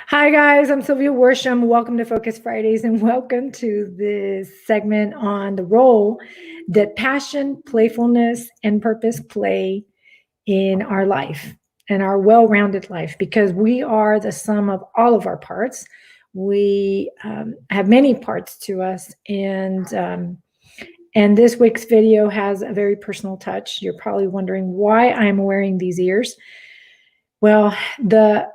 Hi guys, I'm sylviaworsham. Welcome to Focus Fridays and welcome to this segment on the role that passion, playfulness, and purpose play in our life and our well-rounded life, because we are the sum of all of our parts. We have many parts to us, and this week's video has a very personal touch. You're probably wondering why I'm wearing these ears. Well, the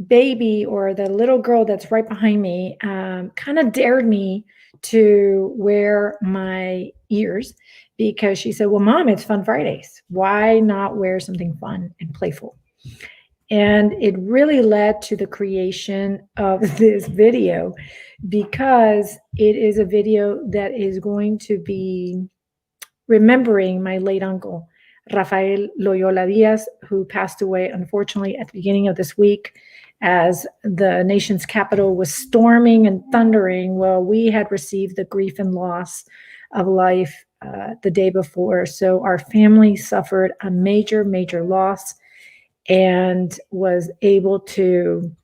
baby or the little girl that's right behind me kind of dared me to wear my ears because she said, well, Mom, it's Fun Fridays. Why not wear something fun and playful? And it really led to the creation of this video, because it is a video that is going to be remembering my late uncle, Rafael Loyola Diaz, who passed away, unfortunately, at the beginning of this week as the nation's capital was storming and thundering. Well, we had received the grief and loss of life the day before. So our family suffered a major, major loss and was able to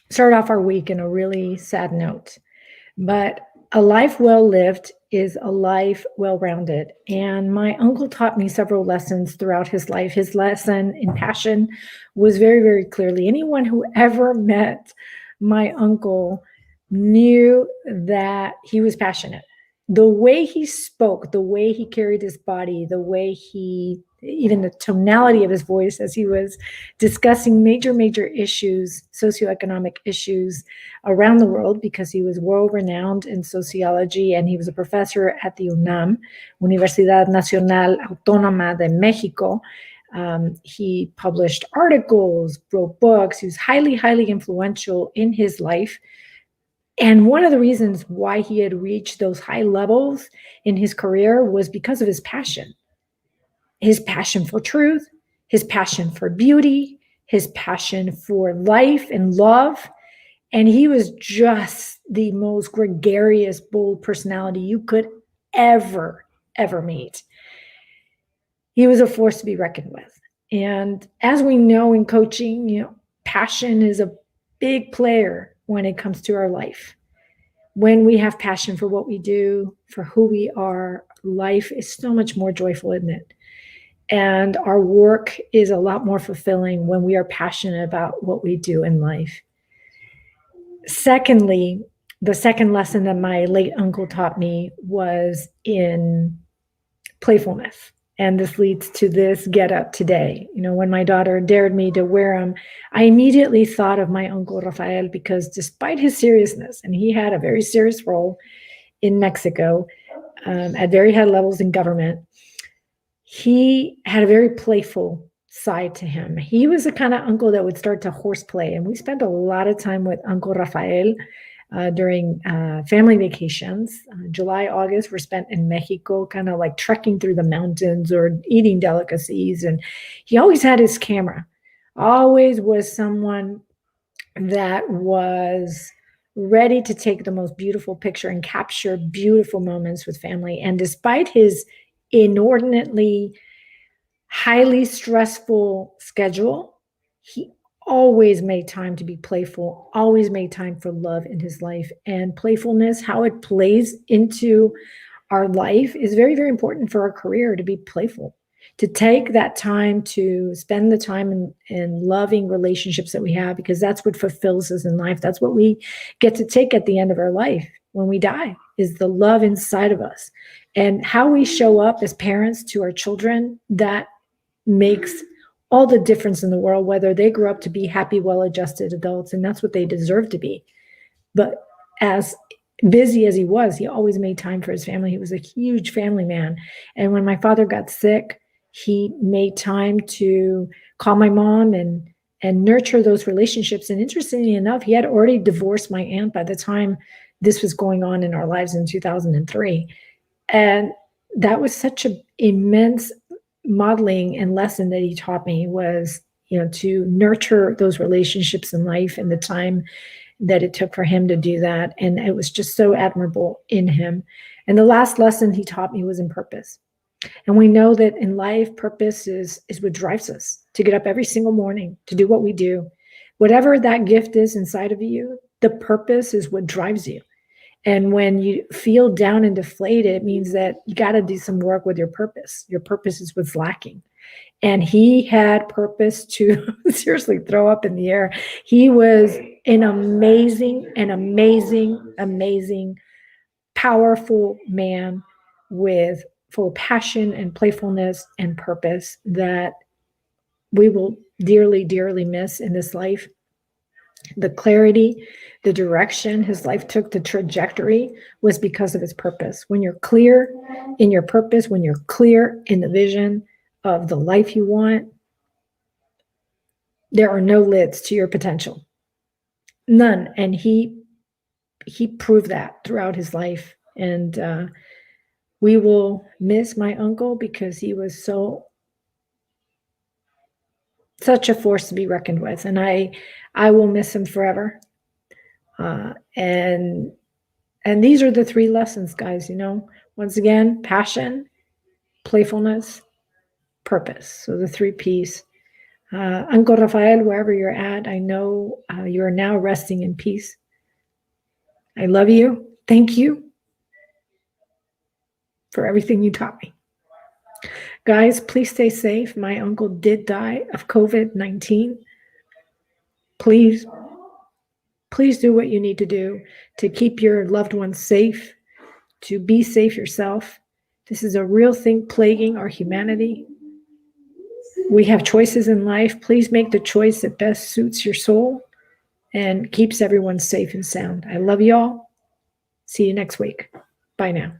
start off our week in a really sad note. But a life well lived is a life well-rounded. And my uncle taught me several lessons throughout his life. His lesson in passion was very, very clearly. Anyone who ever met my uncle knew that he was passionate. The way he spoke, the way he carried his body, the way even the tonality of his voice as he was discussing major, major issues, socioeconomic issues around the world, because he was world-renowned in sociology and he was a professor at the UNAM, Universidad Nacional Autónoma de Mexico. He published articles, wrote books. He was highly, highly influential in his life. And one of the reasons why he had reached those high levels in his career was because of his passion for truth, his passion for beauty, his passion for life and love. And he was just the most gregarious, bold personality you could ever meet. He was a force to be reckoned with. And as we know in coaching, passion is a big player when it comes to our life. When we have passion for what we do, for who we are, life is so much more joyful, isn't it? And our work is a lot more fulfilling when we are passionate about what we do in life. Secondly, the second lesson that my late uncle taught me was in playfulness. And this leads to this get up today. When my daughter dared me to wear them, I immediately thought of my uncle Rafael, because despite his seriousness, and he had a very serious role in Mexico at very high levels in government, he had a very playful side to him. He was the kind of uncle that would start to horseplay. And we spent a lot of time with Uncle Rafael during family vacations. July, August were spent in Mexico, kind of like trekking through the mountains or eating delicacies. And he always had his camera, always was someone that was ready to take the most beautiful picture and capture beautiful moments with family. And despite his inordinately highly stressful schedule, he always made time to be playful, always made time for love in his life. And playfulness, how it plays into our life, is very, very important for our career, to be playful, to take that time to spend the time in loving relationships that we have, because that's what fulfills us in life. That's what we get to take at the end of our life when we die, is the love inside of us. And how we show up as parents to our children, that makes all the difference in the world, whether they grew up to be happy, well-adjusted adults, and that's what they deserve to be. But as busy as he was, he always made time for his family. He was a huge family man. And when my father got sick, he made time to call my mom and nurture those relationships. And interestingly enough, he had already divorced my aunt by the time this was going on in our lives in 2003. And that was such an immense modeling and lesson that he taught me, was, to nurture those relationships in life, and the time that it took for him to do that. And it was just so admirable in him. And the last lesson he taught me was in purpose. And we know that in life, purpose is what drives us. to get up every single morning, to do what we do. Whatever that gift is inside of you, the purpose is what drives you. And when you feel down and deflated, it means that you got to do some work with your purpose. Your purpose is what's lacking. And he had purpose to seriously throw up in the air. He was an amazing, powerful man with full passion and playfulness and purpose that we will dearly, dearly miss in this life. The clarity, the direction his life took, the trajectory was because of his purpose. When you're clear in your purpose, when you're clear in the vision of the life you want, there are no lids to your potential. None. And he proved that throughout his life. And we will miss my uncle because he was such a force to be reckoned with. And I will miss him forever. And these are the 3 lessons, guys, once again, passion, playfulness, purpose. So the 3 P's. Uncle Rafael, wherever you're at, I know you are now resting in peace. I love you. Thank you for everything you taught me. Guys, please stay safe. My uncle did die of COVID-19. Please do what you need to do to keep your loved ones safe, to be safe yourself. This is a real thing plaguing our humanity. We have choices in life. Please make the choice that best suits your soul and keeps everyone safe and sound. I love y'all. See you next week. Bye now.